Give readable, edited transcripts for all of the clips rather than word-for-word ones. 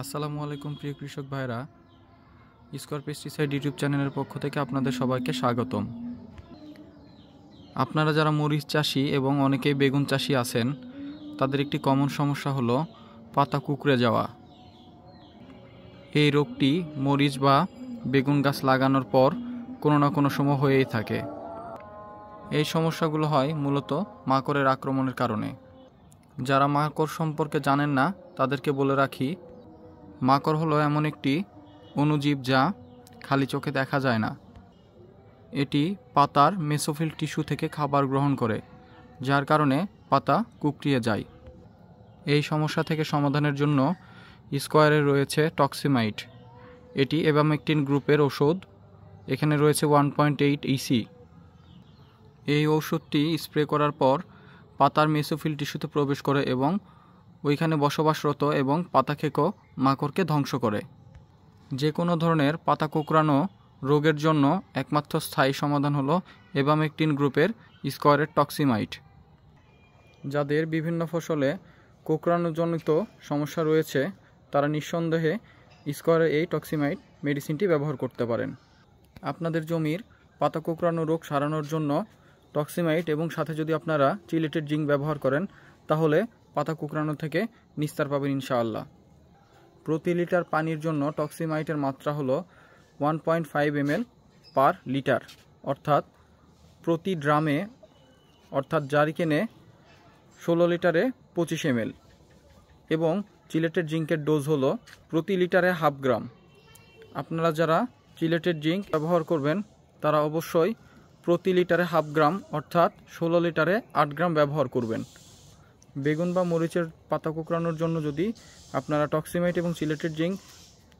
আসসালামু আলাইকুম প্রিয় কৃষক ভাইরা, স্কয়ার পেস্টিসাইড ইউটিউব চ্যানেলের পক্ষ থেকে আপনাদের সবাইকে স্বাগতম। আপনারা যারা মরিচ চাষি এবং অনেকেই বেগুন চাষি আছেন, তাদের একটি কমন সমস্যা হলো পাতা কুঁকড়ে যাওয়া। এই রোগটি মরিচ বা বেগুন গাছ লাগানোর পর কোনো না কোনো সময় হয়েই থাকে। এই সমস্যাগুলো হয় মূলত মাকড়ের আক্রমণের কারণে। যারা মাকড় সম্পর্কে জানেন না তাদেরকে বলে রাখি, মাকড় হলো এমন একটি অণুজীব যা খালি চোখে দেখা যায় না। এটি পাতার মেসোফিল টিস্যু থেকে খাবার গ্রহণ করে, যার কারণে পাতা কুঁকড়িয়ে যায়। এই সমস্যা থেকে সমাধানের জন্য স্কয়ারে রয়েছে টক্সিমাইড। এটি এবামেকটিন গ্রুপের ওষুধ। এখানে রয়েছে 1.8 ইসি। এই ওষুধটি স্প্রে করার পর পাতার মেসোফিল টিস্যুতে প্রবেশ করে এবং ওইখানে বসবাসরত এবং পাতা খেকো মাকড়কে ধ্বংস করে। যে কোনো ধরনের পাতা কুঁকড়ানো রোগের জন্য একমাত্র স্থায়ী সমাধান হলো এবামেকটিন গ্রুপের স্কয়ারের টক্সিমাইড। যাদের বিভিন্ন ফসলে কুঁকড়ানোজনিত সমস্যা রয়েছে, তারা নিঃসন্দেহে স্কয়ারের এই টক্সিমাইড মেডিসিনটি ব্যবহার করতে পারেন। আপনাদের জমির পাতা কুঁকড়ানো রোগ সারানোর জন্য টক্সিমাইড এবং সাথে যদি আপনারা চিলেটেড জিঙ্ক ব্যবহার করেন, তাহলে পাতা কুঁকড়ানো থেকে নিস্তার পাবেন ইনশাআল্লাহ। প্রতি লিটার পানির জন্য টক্সিমাইটের মাত্রা হলো 1.5 ml পার লিটার, অর্থাৎ প্রতি ড্রামে অর্থাৎ জারিকেনে 16 লিটারে 25 ml। এবং চিলেটেড জিঙ্কের ডোজ হলো প্রতি লিটারে 1/2 গ্রাম। আপনারা যারা চিলেটেড জিঙ্ক ব্যবহার করবেন তারা অবশ্যই প্রতি লিটারে 1/2 গ্রাম অর্থাৎ 16 লিটারে 8 গ্রাম ব্যবহার করবেন। বেগুন বা মরিচের পাতা কুঁকড়ানোর জন্য যদি আপনারা টক্সিমাইট এবং চিলেটেড জিঙ্ক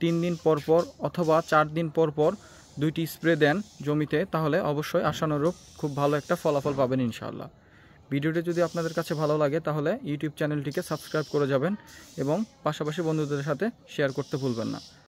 3 দিন পর পর অথবা 4 দিন পর পর 2টি স্প্রে দেন জমিতে, তাহলে অবশ্যই আশানুরূপ খুব ভালো একটা ফলাফল পাবেন ইনশাআল্লাহ। ভিডিওটি যদি আপনাদের কাছে ভালো লাগে তাহলে ইউটিউব চ্যানেলটিকে সাবস্ক্রাইব করে যাবেন এবং পাশাপাশি বন্ধুদের সাথে শেয়ার করতে ভুলবেন না।